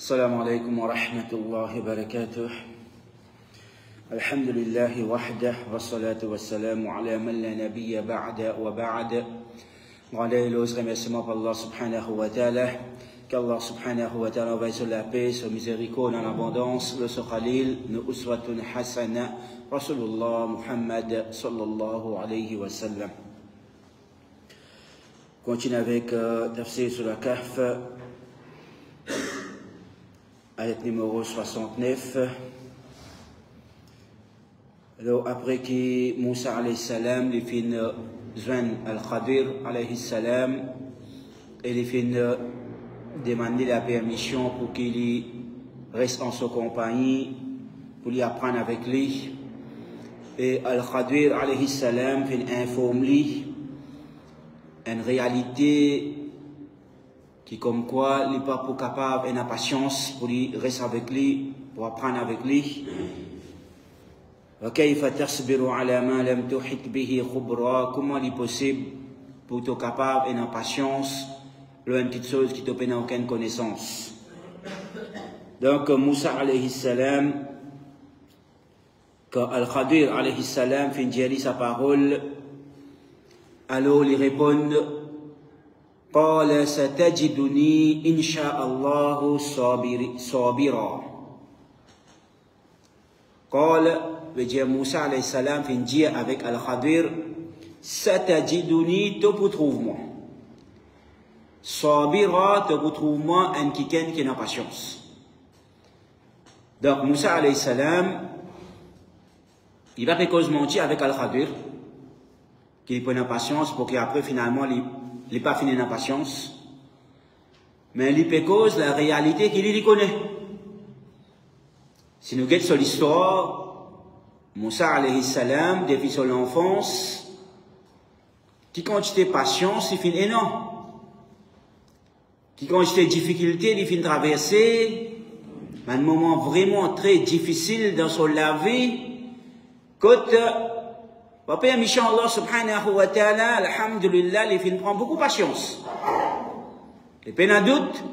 السلام عليكم ورحمة الله وبركاته. الحمد لله وحده والصلاة والسلام على من لا نبي بعد وبعد. Rendez les remerciements pour Allah subhanahu wa ta'ala. Qu'Allah subhanahu wa ta'ala envoie sur la paix, sur miséricorde en abondance, le Khalil, nous uswatun hasana, Rasulullah Muhammad sallallahu alayhi wa sallam. Continue avec tafsir sur la Kahf, ayat numéro 69. Alors, après que Moussa alayhi salam, il fait Zwan al-Khadir alayhi salam, et il fait demander la permission pour qu'il reste en sa compagnie, pour lui apprendre avec lui. Et al-Khadir alayhi salam fait informer lui une réalité qui comme quoi il n'est pas capable, il n'a pas patience pour lui rester avec lui, pour apprendre avec lui. وكيف تصبر على ما لم تحط به خبرا, comment il est possible pour être capable et en patience une petite chose qui n'a aucune connaissance. Donc Moussa alayhi salam, quand Al-Khadir alayhi salam fait dire sa parole, alors il répond قال ستجدني إن شاء الله صابرا. قال veut dire Moussa alayhi salam fait dire avec Al-Khadir, satajiduni, te trouve-moi. Sabira, te trouve-moi un quelqu'un qui n'a patience. Donc Moussa alayhi salam, il va précose mentir avec Al-Khadir, qu'il prenne patience pour qu'après finalement il n'est pas fini la patience. Mais il précose la réalité qu'il y connaît. Si nous regardons sur l'histoire, Moussa alayhi salam, depuis son enfance, qui quantité de patience, il finit énorme. Qui quantité de difficulté, il finit traverser un moment vraiment très difficile dans son vie. Côte, papa, Allah subhanahu wa ta'ala, alhamdulillah, il finit prendre beaucoup de patience. Et peine à doute,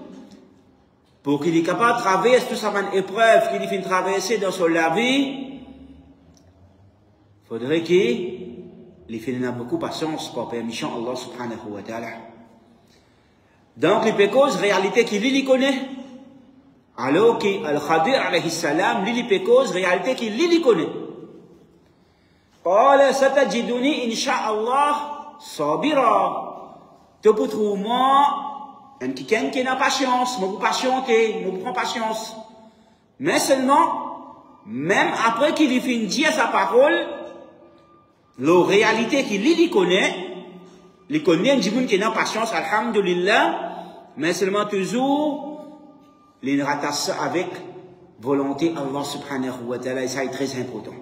pour qu'il est capable de traverser toute sa épreuve qu'il finit traverser dans son vie, il faudrait qu'il ait beaucoup de patience pour permission Allah subhanahu wa ta'ala. Donc, il peut cause réalité qu'il lui connaît. Alors qu'Al-Khadir alayhi salam, lui peut cause réalité qu'il lui connaît. قال ستجدني إن شاء الله صابرا. Tu peux trouver moi un quelqu'un qui n'a pas patience, moi pour patienter, moi pour prendre patience. Mais seulement, même après qu'il ait fini de dire sa parole, la réalité qu'il lui connaît, il connaît un gens qui n'a pas patience, alhamdulillah, mais seulement toujours, il rattache ça avec volonté Allah subhanahu wa ta'ala, et ça est très important.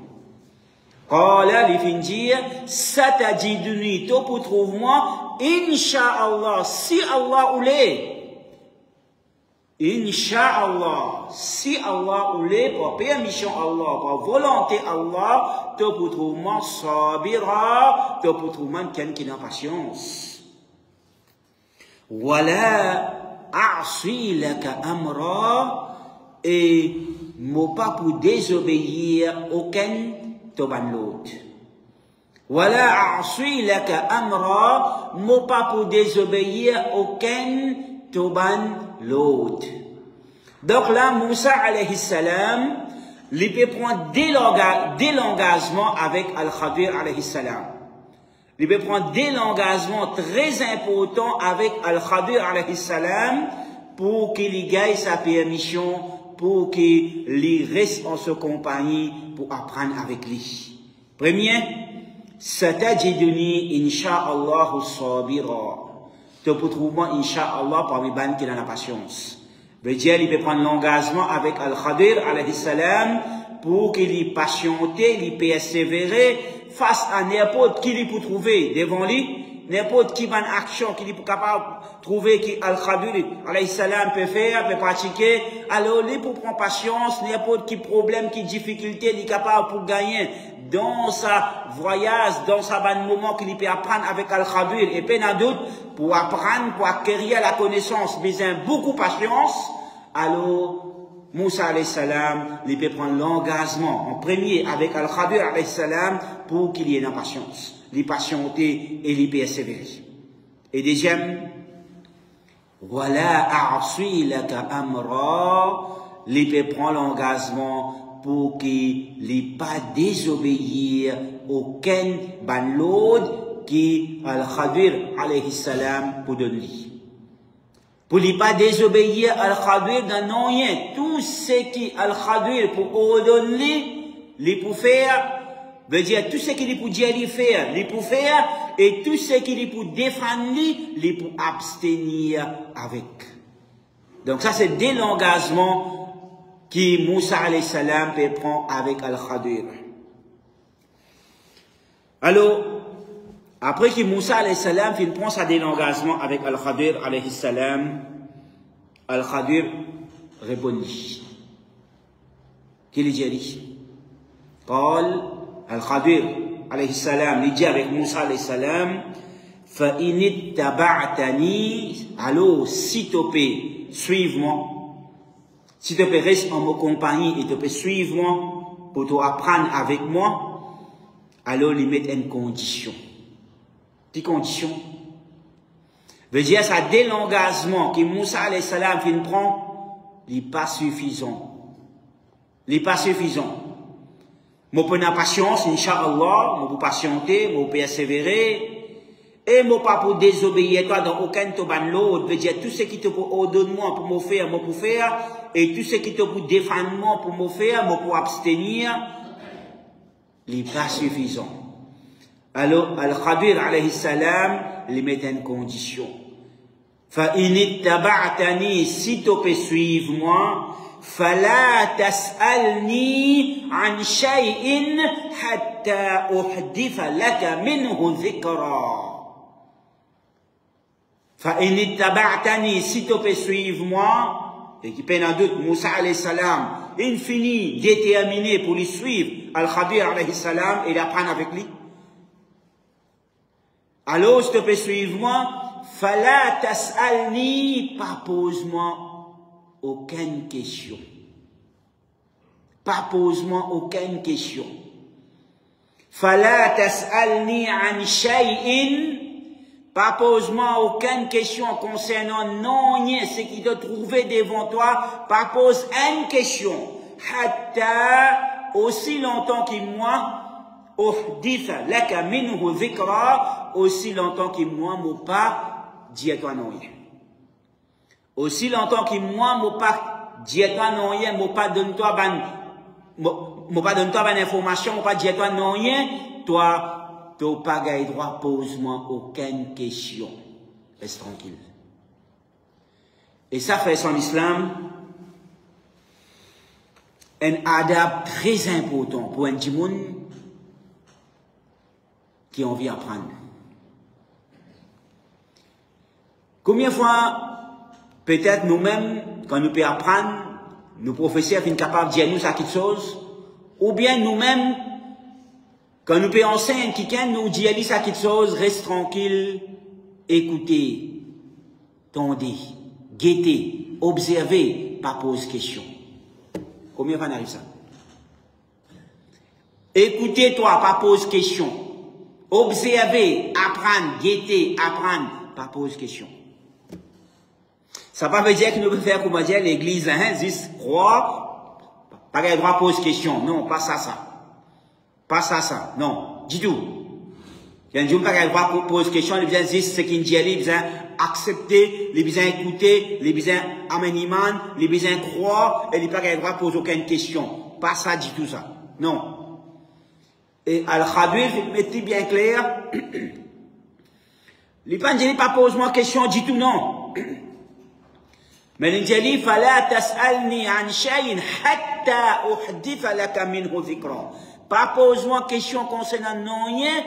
قال لفين dire ستجدني, tu peux trouver moi insha'Allah, si Allah voulait, insha'Allah, si Allah voulait, par permission Allah, par volonté Allah, tu peux trouver moi sabira, tu peux trouver moi quelqu'un qui n'a patience. Wala a'si laka amra, et moi pas pour désobéir aucun toban l'autre. Wala a'si laka amra, moi pas pour désobéir aucun toban l'autre. Donc là, Moussa alayhi salam, il peut prendre dès l'engagement avec Al-Khadir alayhi salam. Il peut prendre dès l'engagement très important avec Al-Khadir alayhi salam pour qu'il gagne sa permission, pour qu'il reste en sa compagnie, pour apprendre avec lui. Premier, satajiduni insha'Allah sabira. Tu peux trouver insha'Allah parmi les qui ont la patience. Veut dire, il peut prendre l'engagement avec Al-Khadir alayhi salam pour qu'il y patiente, il persévérer face à n'importe qui il peut trouver devant lui, n'importe qui bonne action qu'il est capable de trouver qu'Al-Khadir alayhi salam peut faire, peut pratiquer. Alors, lui pour prendre patience, n'importe qui problème, qui difficulté, il est capable pour gagner dans sa voyage, dans sa bon moment qu'il peut apprendre avec Al-Khadir. Et peine à doute, pour apprendre, pour acquérir la connaissance, besoin beaucoup de patience. alors Moussa alayhi salam, il peut prendre l'engagement en premier avec Al-Khadir alayhi salam pour qu'il y ait la patience, les patienter et les persévérer. Et deuxième, voilà a'si laka amra, il peut prendre l'engagement pour qu'il n'ait pas désobéir aucun banlod qui Al-Khadir alayhi salam pour donner. Pour ne pas désobéir à Al-Khadir dans rien, tout ce qui Al-Khadir pour ordonner, les pour faire, veut dire tout ce qu'il pour dire les faire, les pour faire, et tout ce qu'il pour défendre, les pour abstenir avec. Donc ça c'est dès l'engagement que Moussa alayhi salam peut prendre avec Al-Khadir. Alors, après que Moussa alayhi salam prend sa délengagement avec Al-Khadir alayhi salam, Al-Khadir répondit. Qu'il dit? Al-Khadir alayhi salam, il dit avec Moussa alayhi salam, فَإِنِ اتَّبَعْتَنِي, alors si tu peux suivre-moi, si tu peux rester en ma compagnie et tu peux suivre-moi pour te apprendre avec moi, alors il met une condition. Petite condition. Veut dire ça dès l'engagement que Moussa alayhi salam prend, il n'est pas suffisant. Il n'est pas suffisant. Moi pour la patience, Inch'Allah, moi pour patienter, moi pour persévérer, et moi pas pour désobéir toi dans aucun toban l'autre. Veut dire tout ce qui te ordonne moi pour me faire, moi pour faire, et tout ce qui te pour défendre moi pour me faire, moi pour abstenir, il n'est pas suffisant. Alors, Al-Khadir alayhi salam, il met une condition. فَإِنِ اتَّبَعْتَنِي, si tu peux suivre moi, فَلَا تَسْأَلْنِي عَنْ شَيْءٍ حَتَّى أُحْدِثَ لَكَ مِنْهُ ذِكْرًا. فَإِنِ اتَّبَعْتَنِي, si tu peux suivre moi, et qui peine en doute, Moussa alayhi salam, infini, déterminé pour lui suivre, Al-Khadir alayhi salam, et l'apprendre avec lui. Alors, si tu peux suivre moi, fala tas'alni, pas pose-moi aucune question. Pas pose-moi aucune question. Fala tas'alni an shay'in, pas pose-moi aucune question concernant non rien, ce qui doit trouver devant toi, pas pose une question. Hatta, aussi longtemps que moi, aussi longtemps que moi, mon pas, dis à toi non rien. Aussi longtemps que moi, mon pas, dis à toi non rien, mon pas donne-toi ban information, mon pas dis à toi non rien, toi, tu n'as pas gagné droit, pose-moi aucune question. Reste tranquille. Et ça fait son islam, un adab très important pour un djimoun qui ont envie d'apprendre. Combien de fois, peut-être nous-mêmes, quand nous pouvons apprendre, nos professeurs sont capables de dire nous ça quelque chose, ou bien nous-mêmes, quand nous pouvons enseigner quelqu'un, nous dire ça quelque chose, reste tranquille, écoutez, tendez, guettez, observez, pas pose question. Combien de fois n'arrive ça? Écoutez-toi, pas pose question. Observer, apprendre, guetter, apprendre, pas pose question. Ça ne veut pas dire que nous pouvons faire comme dire l'église, hein, 10 croix, pas le droit pose question. Non, pas ça. Pas ça, non, du tout. Il y a un jour, pas le droit pose question, les besoins 10, ce qui dit, les besoins accepter, les besoins écouter, les besoins ameniman, les besoins croire, et les pas le droit poser aucune question. Pas ça, du tout ça. Non. Et Al-Khadir mettait bien clair, les pas dit pas pose-moi question du tout, non. Mais il dit, fala tas'alni an shay'in hatta uhditha laka minhu dhikra. Pas pose-moi question concernant non rien,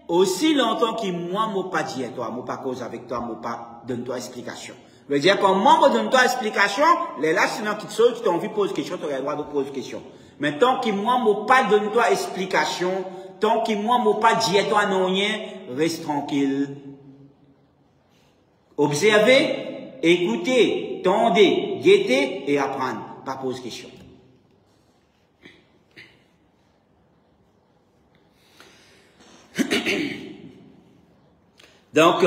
aussi longtemps que moi, m'ai pas dit à toi, m'ai pas cause avec toi, m'ai pas donne-toi explication. Je veux dire, quand moi, me donne-toi explication, les là, sinon, quelque chose qui t'ont envie de poser question, tu auras le droit de poser question. Mais tant que moi, m'ai pas donne-toi explication, tant que moi, m'ai pas dit à toi non rien, reste tranquille. Observez, écoutez, tendez, guettez et apprendre. Pas poser question. Donc,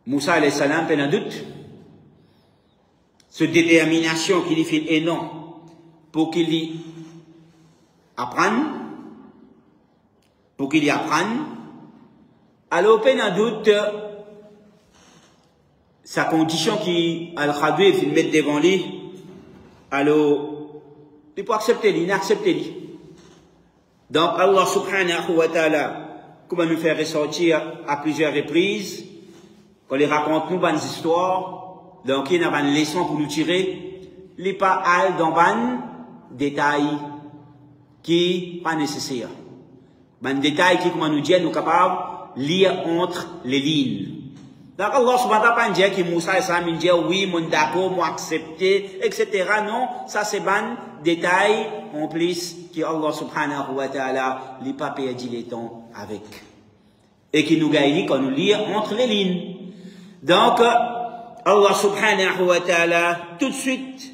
Moussa alayhi salam, peine un doute, cette détermination qu'il y fait énorme pour qu'il y apprenne, alors peine un doute, sa condition qui al-Khadoué il met devant lui, alors il peut accepter, il n'accepte lui. Donc Allah subhanahu wa ta'ala, comment nous faire ressortir à plusieurs reprises, quand il raconte nous bonnes histoires, donc il y a une leçon pour nous tirer, il n'est pas all dans un détail qui n'est pas nécessaire. Un détail qui, comment nous dit, nous sommes capables de lire entre les lignes. Donc Allah subhanahu wa ta'ala ne dit pas que Moussa et Sam dit oui, mon d'accord, moi accepté, etc. Non, ça c'est un détail en plus que Allah subhanahu wa ta'ala n'a pas perdu le temps avec. Et qui nous gagne quand nous lisons entre les lignes. Donc, Allah subhanahu wa ta'ala, tout de suite,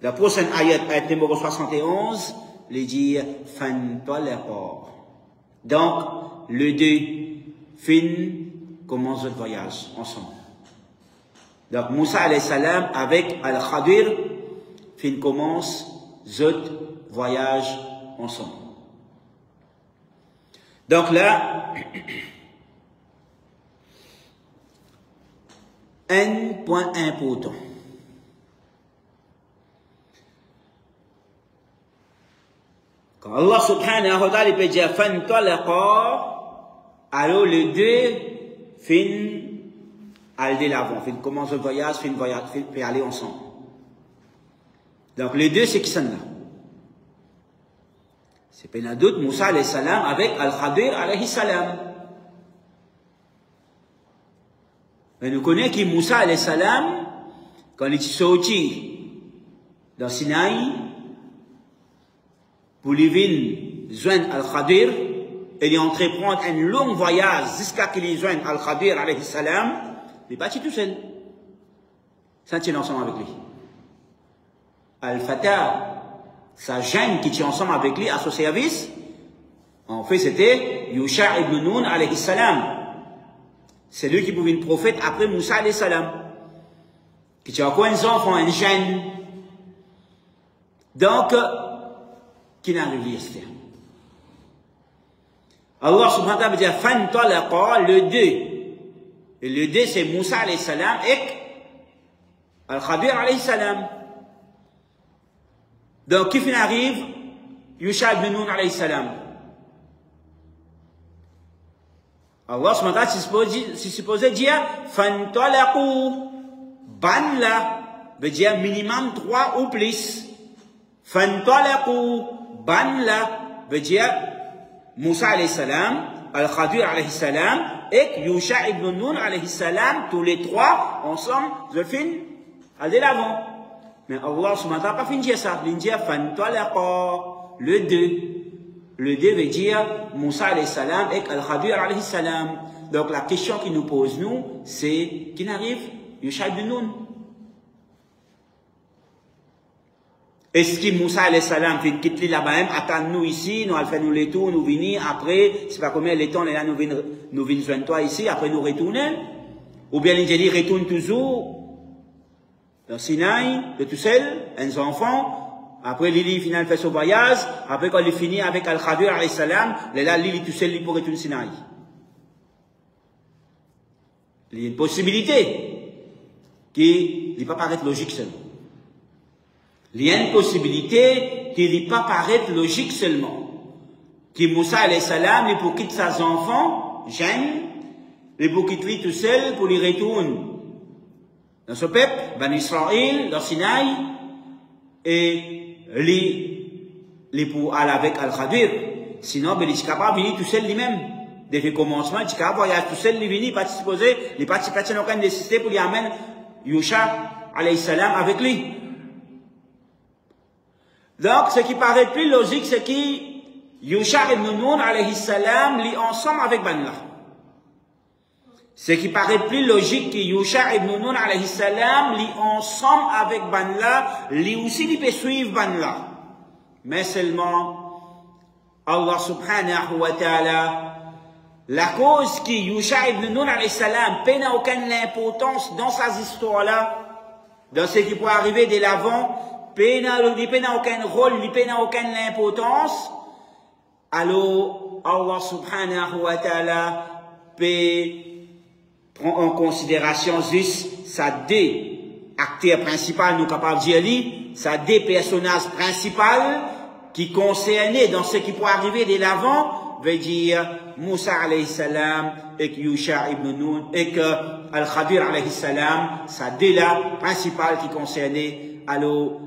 la prochaine ayat, ayat numéro 71, les dit Fantalaqa. Donc, le deux, fin, commence le voyage ensemble. Donc, Moussa alayhi salam avec Al-Khadir, fin commence le voyage ensemble. Donc là, un point important. Quand Allah subhanahu wa ta'ala peut dire Fantalaqa, alors les deux fin aller de l'avant, fin commence le voyage, fin puis aller ensemble. Donc les deux c'est qui sont là. C'est pas un doute Moussa alayhi salam avec Al-Khadir alayhi salam. Mais nous connaissons que Moussa alayhi salam, quand il est sorti dans Sinaï, pour lui venir joindre Al-Khadir, et il entreprendre un long voyage jusqu'à qu'il joigne Al-Khadir alayhi salam, il est parti tout seul. Ça tient ensemble avec lui. Al-Fatah, sa gêne qui tient ensemble avec lui à son service, en fait c'était Yusha ibn Nun alayhi salam. C'est lui qui pouvait être prophète après Moussa alayhi salam. Qui tient encore un enfant, un gêne. Donc, qui n'arrive pas. Allah subhanahu wa ta'ala dit Fantalaqa, le deux. Et le deux c'est Moussa alayhi salam et Al-Khadir alayhi salam. Donc, qui arrive Yusha ibn Nun alayhi salam. Allah subhanahu wa ta'ala c'est supposé dire Fantalaqu, ban là, veut dire minimum 3 ou plus. Fantalaqu, ban là, veut dire Moussa alayhi salam, Al-Khadir alayhi salam, et Yusha ibn Nun alayhi salam, tous les trois, ensemble, je finis, allez l'avant. Mais Allah subhanahu wa ta'ala n'a pas fini de dire ça. Il dit Fantalaqa, le deux. Le deux veut dire Moussa alayhi salam et Al-Khadir alayhi salam. Donc la question qui nous pose, nous, c'est qui n'arrive Yusha ibn Nun. Est-ce que Moussa alayhi salam fait quitter là-bas même, attend nous ici, nous allons faire nous les tours, nous venir, après, c'est pas combien les temps, là, nous venons joindre toi ici, après nous retourner. Ou bien il dit retourne toujours dans Sinaï, de tout seul, un enfant. Après, Lili, final, fait son voyage. Après, quand il finit avec Al-Khadir, alayhi salam, là, Lili, tout seul, il pourrait retourner Sinaï. Il y a une possibilité qui ne va pas paraître logique seulement. Il y a une possibilité qui ne va pas paraître logique seulement. Que Moussa, alayhi salam, il pour quitter ses enfants, jeunes, il pour quitter lui tout seul, pour lui retourner dans ce peuple, Ben Israël, dans Sinaï, et les pour aller avec Al-Khadir. Sinon, ben, il est capable de venir tout seul lui-même. Depuis le commencement, il est capable de voyager tout seul, il venir, participer, il participe à aucune nécessité pour lui amener Yusha, alayhi salam, avec lui. Donc, ce qui paraît plus logique, c'est que Yusha ibn Nun, alayhi salam, lit ensemble avec Ben là. Ce qui paraît plus logique que Yusha ibn Nun alayhi salam, li ensemble avec Banla, li aussi li peut suivre Banla. Mais seulement, Allah subhanahu wa ta'ala, la cause que Yusha ibn Nun alayhi salam n'a aucune importance dans ces histoires-là, dans ce qui peut arriver de l'avant, n'a aucun rôle, n'a aucune importance, alors Allah subhanahu wa ta'ala peut prendre en considération juste sa deux acteurs principaux, nous capables de dire, sa deux personnages principaux qui concernaient dans ce qui peut arriver de l'avant, veut dire Moussa alayhi salam et Yusha ibn Nun et que Al-Khadir alayhi salam, ça deux là principales qui concernaient alors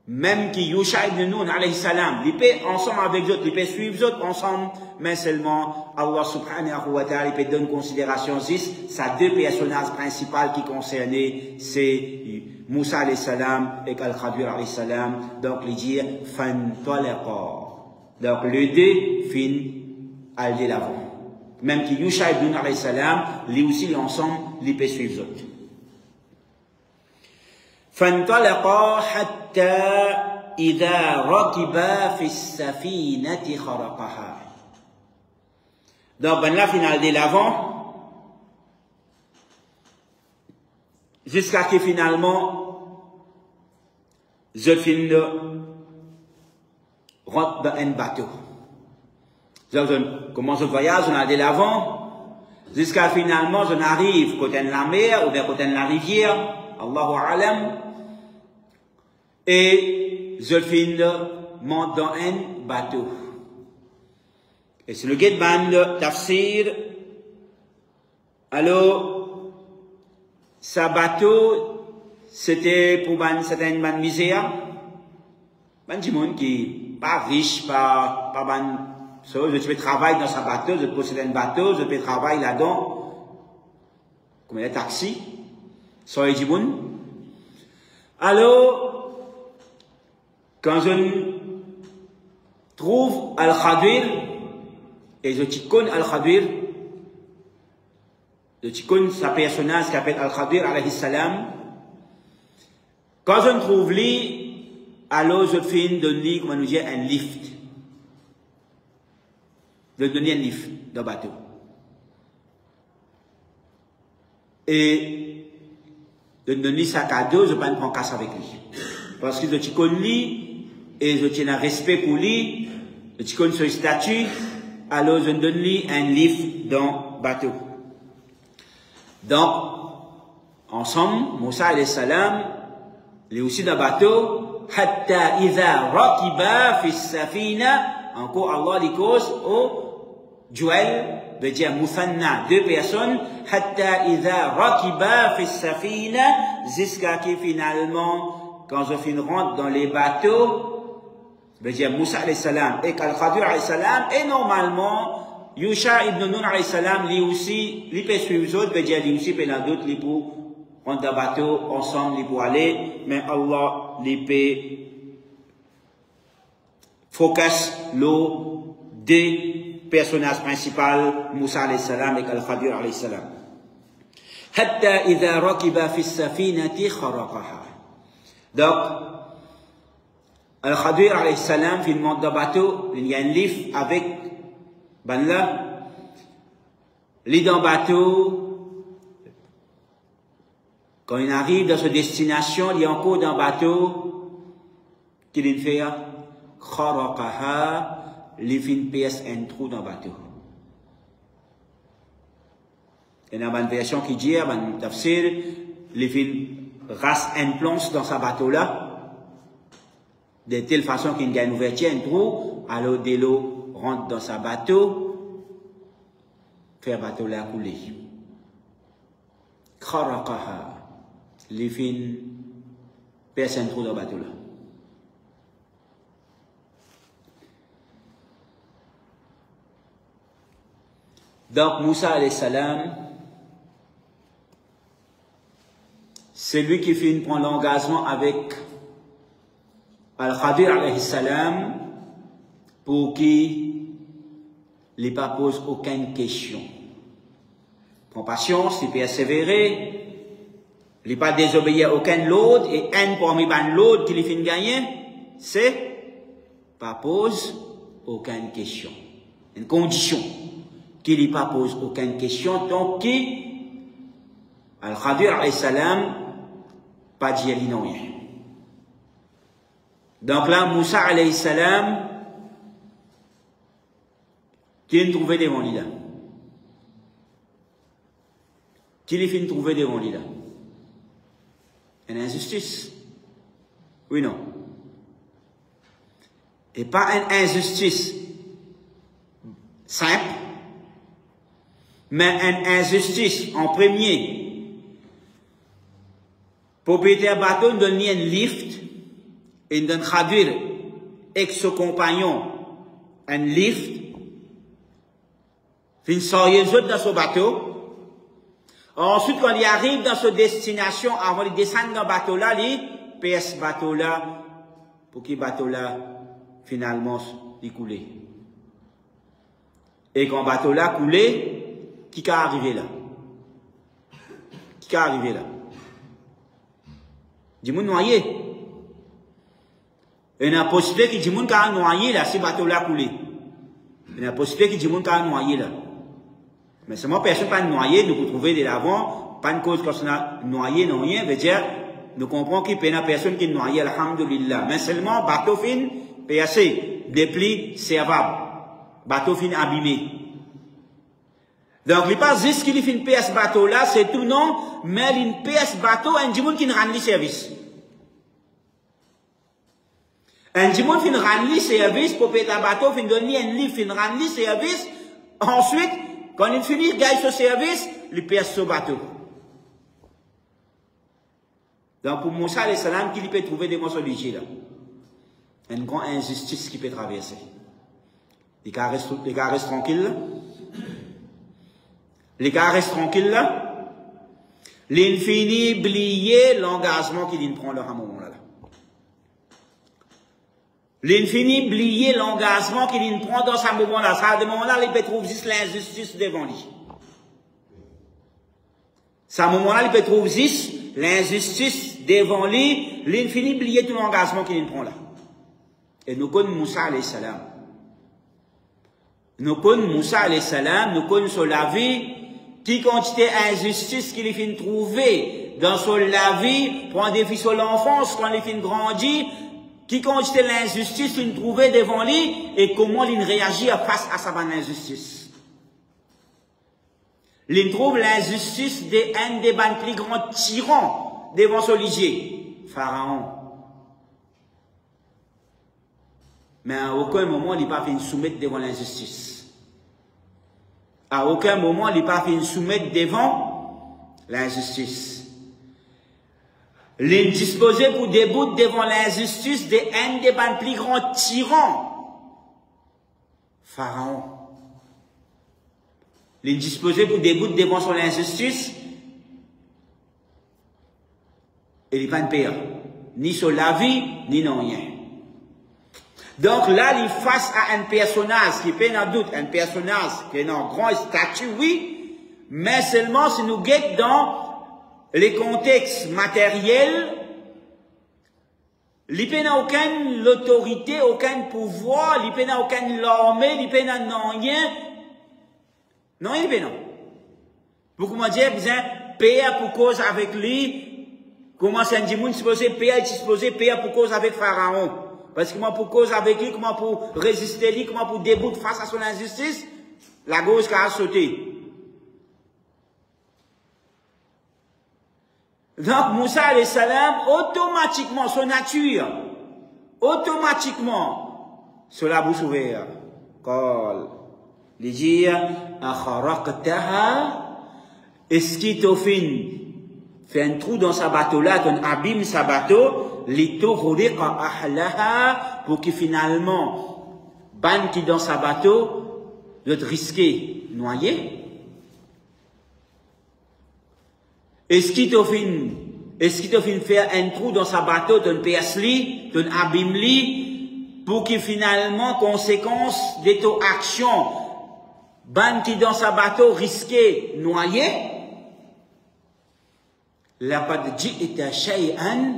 même qui Yusha ibn Nun alayhi salam, ils peuvent ensemble avec eux, ils peuvent suivre eux ensemble, mais seulement Allah subhanahu wa ta'ala peut donner considération juste, ça deux personnages principaux qui concernaient, c'est Moussa alayhi salam et Al-Khadir alayhi salam, donc il dit fantalaqa. Donc le deux fin aller de l'avant. Même qui Yusha ibn Nun alayhi salam, lui aussi ensemble, ils peuvent suivre eux. فانطلقا حتى إذا ركبا في السفينة خرقها. Donc, ben là, final de l'avant, jusqu'à que finalement, je finis rentre dans un bateau. Donc, je commence le voyage, on a de l'avant, jusqu'à finalement, je n'arrive côté de la mer ou bien côté de la rivière, Allahu alam, et je finis monte dans un bateau. Et c'est le guide de tafsir. Alors, ce bateau, c'était pour certaines ban misère, ban du monde qui pas riche, pas ban, je peux travailler dans ce bateau, je possède un bateau, je peux travailler là-dedans, comme les taxis, sur les djimoun. Alors, quand je trouve Al-Khadir, et je connais Al-Khadir, je connais sa personnage qui s'appelle Al-Khadir alayhi salam, quand je trouve lui, alors je finis de lui, comment nous dire, un lift. De donner un lift dans le bateau. Et de donner sa cadeau, je ne prends pas casse avec lui. Parce que je connais lui, et je tiens un respect pour lui, je connais son statut, alors je donne lui un lift dans le bateau. Donc, ensemble, Moussa alayhi salam, lui aussi dans le bateau, hatta idha rakiba fi safina, encore Allah dit cause au duel, veut dire Mouthanna, deux personnes, hatta idha rakiba fi safina, jusqu'à qui finalement, quand je finis rentre dans les bateaux, veut dire Moussa alayhi salam et Al-Khadir alayhi salam, et normalement, Yusha ibn Nun alayhi salam, lui aussi, lui peut suivre les autres, veut dire lui aussi, peut dans d'autres, lui pour prendre un bateau ensemble, lui pour aller, mais Allah, lui peut focus l'eau des personnages principaux, Moussa alayhi salam et Al-Khadir alayhi salam. Hatta idha rakiba fi safinati kharaqaha. Donc, Al-Khadir alayhi salam, il monte dans le bateau, il y a un livre avec, ben là, il est dans le bateau, quand il arrive dans sa destination, il est encore dans le bateau, qu'il fait, kharaqaha, il fait une pièce, un trou dans le bateau. Il y a une version qui dit, une tafsir, il fait une race, un planche dans ce bateau-là, de telle façon qu'il y a une ouverture, un trou, alors de l'eau rentre dans sa bateau, fait bateau là couler. Kharaqaha, les fins, personne trou dans le bateau là. Donc Moussa alayhi salam, c'est lui qui finit prendre l'engagement avec Al-Khadir alayhi salam pour qu'il ne pas pose aucune question. prend patience, il persévérer, il pas désobéir à aucun l'autre, et un parmi l'autre qui lui fait gagner, c'est pas pose aucune question. Une condition qu'il lui pas pose aucune question tant qu'il Al-Khadir alayhi salam pas dit non rien. Donc là, Moussa alayhi salam qui trouvé devant lui là. Qui lui fait trouver devant lui là? Une injustice. Oui, non. Et pas une injustice simple, mais une injustice en premier. Propriétaire bateau donne un lift et donne Khadir avec son compagnon un lift. Fin sortir dans son bateau. Ensuite, quand il arrive dans sa destination, avant de descendre dans le bateau là, il pèse ce bateau là pour que le bateau là finalement il coule. Et quand le bateau là coule, qui est arrivé là? Qui est arrivé là? Du monde noyé. Il y a une possibilité que du monde est noyé là, si le bateau là coule. Il y a une possibilité que du monde est noyé là. Mais seulement personne pas noyé, nous pouvons trouver de l'avant, pas une cause quand on a noyé, non rien, veut dire, nous comprenons qu'il n'y a personne qui est noyé, alhamdulillah. Mais seulement, bateau fin, PAC, dépli, servable. Bateau fin abîmé. Donc, il n'est pas juste qu'il fait une PS bateau là, c'est tout non, mais une PS bateau, un dimoun qui ne rend le service. Un dimoun qui ne rend le service, pour payer un bateau, fin donner un livre, fin rend le service, ensuite, quand il finit, il gagne ce service, il perd ce bateau. Donc, pour Moussa alayhi salam, qu'il peut trouver des morceaux de là. Une grande injustice qui peut traverser. Les gars restent tranquilles. Les gars restent tranquilles là. Il finit oublier l'engagement qu'il prend à un moment là. Il finit oublier l'engagement qu'il prend dans ce moment-là. À ce moment-là, il peut trouver juste l'injustice devant lui. À ce moment-là, il peut trouver juste l'injustice devant lui. Il finit oublier tout l'engagement qu'il prend là. Et nous connaissons Moussa alayhi salam. Nous connaissons Moussa alayhi salam, nous connaissons la vie, qui quantité d'injustice qu'il finit trouver dans son la vie, pour un défi sur l'enfance, quand il finit grandir, qui quantité l'injustice qu'il trouvait devant lui et comment il réagit face à sa injustice. Il trouve l'injustice d'un des plus grands tyrans devant son ligier, Pharaon. Mais à aucun moment, il n'a pas fait une soumettre devant l'injustice. À aucun moment, il n'a pas fait une soumettre devant l'injustice. Les disposer pour déboutrer devant l'injustice d'un des plus grands tyrans, Pharaon. Les disposer pour déboutrer devant son injustice, et il n'est pas une père, ni sur la vie, ni non rien. Donc là, il est face à un personnage qui est pas en doute, un personnage qui est en grand statut, oui, mais seulement si nous guettons dans les contextes matériels, il n'a aucune autorité, aucun pouvoir, il n'a aucune armée, il n'a rien. Non, il n'a. Beaucoup m'ont dit, payer pour cause avec lui, comment c'est un dimoun supposé payer pour cause avec Pharaon. Parce que comment pour cause avec lui, comment pour résister lui, comment pour débouter face à son injustice, la gauche qui a sauté. Donc, Moussa alayhi salam, automatiquement, son nature, automatiquement, sur la bouche ouverte, quand il dit, est-ce qu'il t'a fait un trou dans sa bateau là, qu'on abîme sa bateau, pour que finalement, ban qui dans sa bateau, doit risquer noyer. Est-ce qu'il t'a fait faire un trou dans sa bateau, d'un perce-li, d'un abîme-li, pour que finalement, conséquence de ton action, ban qui dans sa bateau risqué noyer, laqad ji'ta shay'an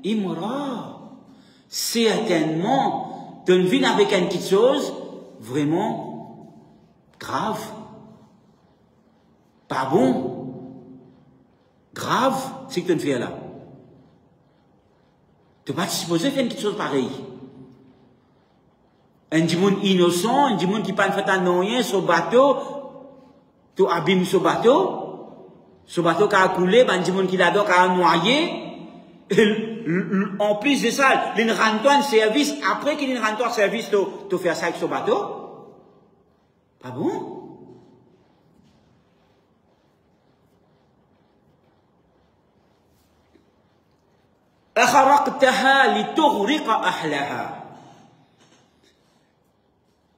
imra. Certainement, tu viens avec une petite chose vraiment grave, pas bon, grave, c'est que tu ne fais là. Tu n'es pas supposé faire une petite chose pareille. Un monde innocent, un monde qui ne fait rien sur le bateau, tu abîmes ce bateau qui a coulé, un monde qui l'a noyé. En plus de ça, il rend un service, après qu'il rend un service, tu fais ça avec ce bateau. Pas bon?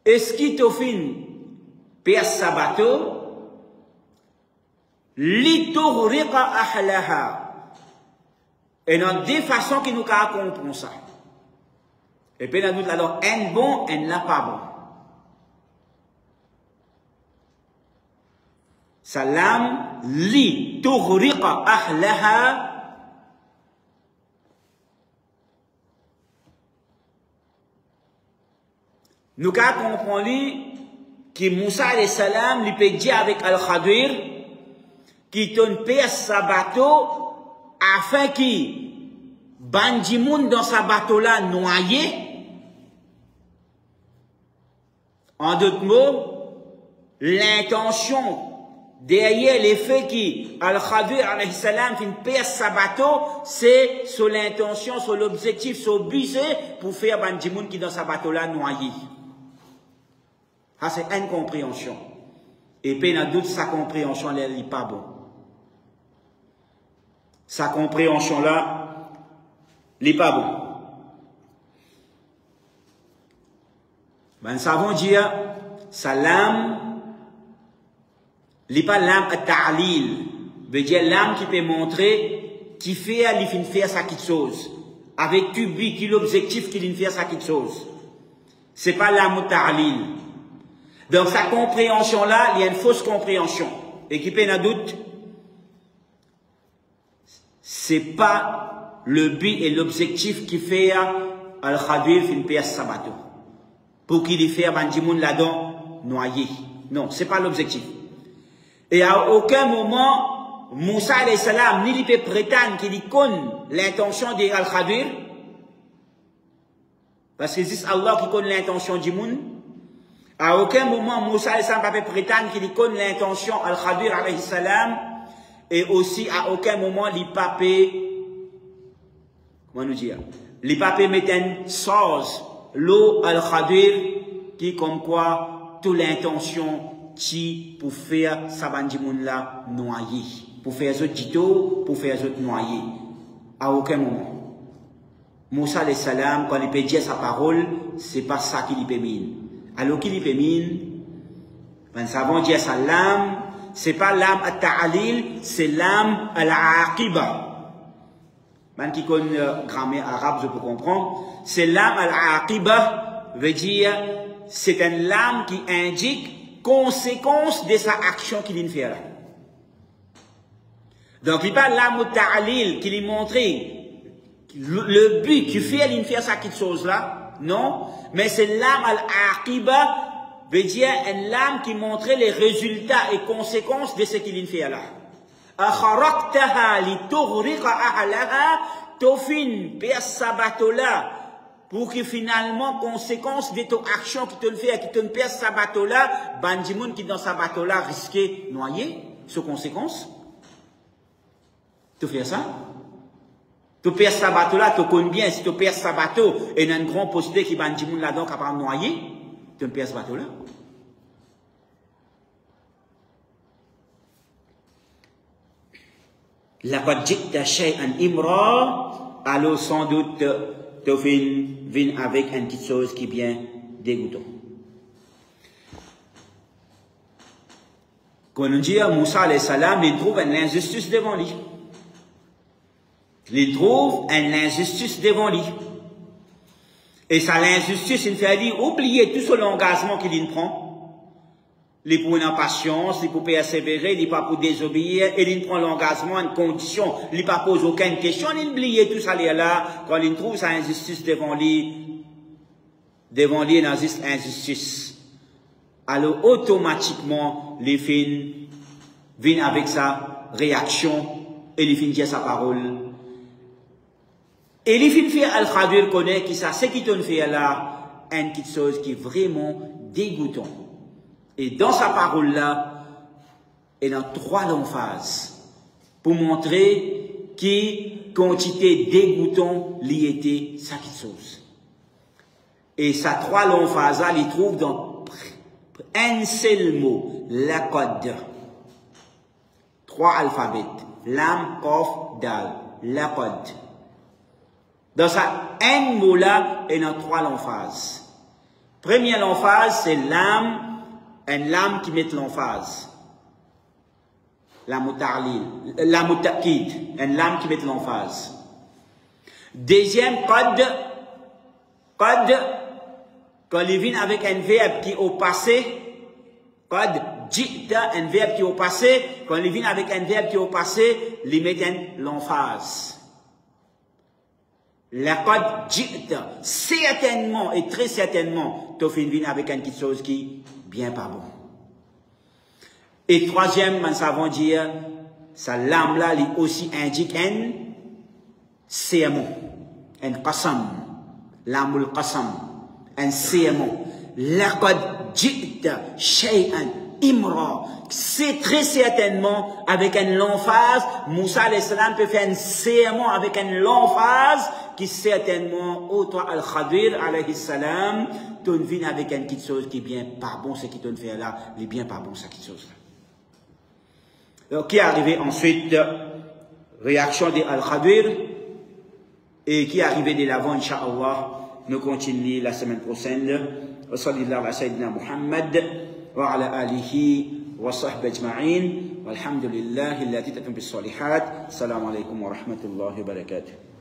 Est-ce qu'il te fait perdre sa bateau? Litughriqa ahlaha. Et dans deux façons qui nous comprennent ça. Et puis, nous alors, un bon, un là pas bon. Salam, li tughriqa ahlaha. Nous comprenons que Moussa alayhi salam lui peut dire avec Al-Khadir qui donne paix à sa bateau afin qu'il bandimoun dans sa bateau là noyé. En d'autres mots, l'intention derrière les faits qui Al-Khadir alayhi salam fait une paix à sa bateau, c'est sur l'intention, sur l'objectif, sur le but, c'est pour faire bandimoun qui dans sa bateau là noyé. Ça c'est incompréhension. Et puis dans doute sa compréhension elle n'est pas bon. Sa compréhension là n'est pas bon. Ben nous savons dire sa lame n'est pas l'âme à ta'lil, veut dire l'âme qui peut montrer qui fait à l'ifin faire sa petite chose avec tout but qui l'objectif qu'il fait sa petite chose. C'est pas l'âme à ta'lil. Donc sa compréhension là, il y a une fausse compréhension. Et qui peut en doute, c'est pas le but et l'objectif qui fait Al-Khadir fin payer sa bateau. Pour qu'il y fasse bandimoun là-dedans noyé. Non, c'est pas l'objectif. Et à aucun moment, Moussa alayhi salam, ni il peut prétendre qu'il connaît l'intention d'Al-Khadir. Parce que c'est Allah qui connaît l'intention du monde. À aucun moment, Moussa alayhi salam peut prétendre qu'il connaît l'intention Al-Khadir alayhi salam. Et aussi, à aucun moment, il peut, comment nous dire, il peut mettre une sauce, l'eau Al-Khadir, qui comme quoi, toute l'intention, qui pour faire sa bandimoun là noyer. Pour faire autres dito, pour faire autres noyer. À aucun moment. Moussa alayhi salam, quand il peut dire sa parole, c'est pas ça qu'il peut mine. Alors qu'il peut mine, nous savons dire sa lame, c'est pas l'âme à ta'alil, c'est l'âme à l'aqiba. Man qui connaît grammaire arabe, je peux comprendre. C'est l'âme à l'aqiba, veut dire, c'est une lame qui indique conséquence de sa action qu'il vient faire. Donc, il n'est pas l'âme à ta'alil qui lui montre le but qui fait il faire ça quelque chose là. Non, mais c'est l'âme à l'aqiba, veut dire une lame qui montrait les résultats et conséquences de ce qu'il vient faire là. Akharaqtaha li tughriqa ahlaha, tofin per sabato là pour que finalement conséquence de ton action qui te le fait, qui te per sabato là, bandimoun qui dans sa bateau là risqué noyer, sous conséquence. Tu fais ça? Tu perds sa bateau là, tu connais bien, si tu perds sa bateau, et il y a une grande possibilité qui bandimoun là-dedans capable de noyer, tu perds ce bateau là. Laqad ji'ta shay'an imra, alors sans doute tu viens avec une petite chose qui est bien dégoûtante. Quand on dit à Moussa alayhi salam, il trouve une injustice devant lui. Il trouve une injustice devant lui. Et ça, l'injustice, il fait lui oublier tout son engagement qu'il prend. il pour une patience, il pour persévérer, il pas pour désobéir, et il prend l'engagement, une condition, il pas pose aucune question, il oublie tout ça là, quand il trouve sa injustice devant lui, une injustice. Alors automatiquement, les fins viennent avec sa réaction, et les fins dire sa parole. Et les fins fait Al-Khadir connaît qui ça, ce qui t'en fait là, une petite chose qui est vraiment dégoûtant. Et dans sa parole-là, il y a 3 longues phases pour montrer qui quantité dégoûtant l'y était sa petite chose. Et sa 3 longues phases-là, il trouve dans un seul mot, la code. 3 alphabets. Lam, Kof, Dal. La code. Dans ça, un mot-là, il y a 3 longues phases. Première longue phase, c'est l'âme. Une lame qui met l'emphase. La mutarlil. La mutakid. Une lame qui met l'emphase. Deuxième code. Quand il vient avec un verbe qui est au passé. Code jita, un verbe qui est au passé. Quand il vient avec un verbe qui est au passé, il met l'emphase. La code jita, certainement et très certainement, tu viens avec une petite chose qui bien pas bon. Et troisième, nous savons dire, sa lame là, il aussi indique un sermon, un qasam, lamul qasam, un sermon. Laqad ji'ta shay'an imra. C'est très certainement avec une longue phase, Moussa alayhi salam peut faire un sermon avec une longue phase, qui certainement, autre Al-Khadir alayhi salam, tu viens avec une petite chose qui est bien pas bon, ce qui te fait là, il est bien pas bon, cette petite chose là. Donc, qui est arrivé ensuite, réaction de Al-Khadir, et qui est arrivé de l'avant, Inch'Allah, nous continuons la semaine prochaine. Wa sallallahu ala sayyidina Muhammad, wa ala alihi, wa sahbihi ajma'in, walhamdulillahi, alladhi tatum bis salihat. Assalamu alaikum wa rahmatullahi wa barakatuh.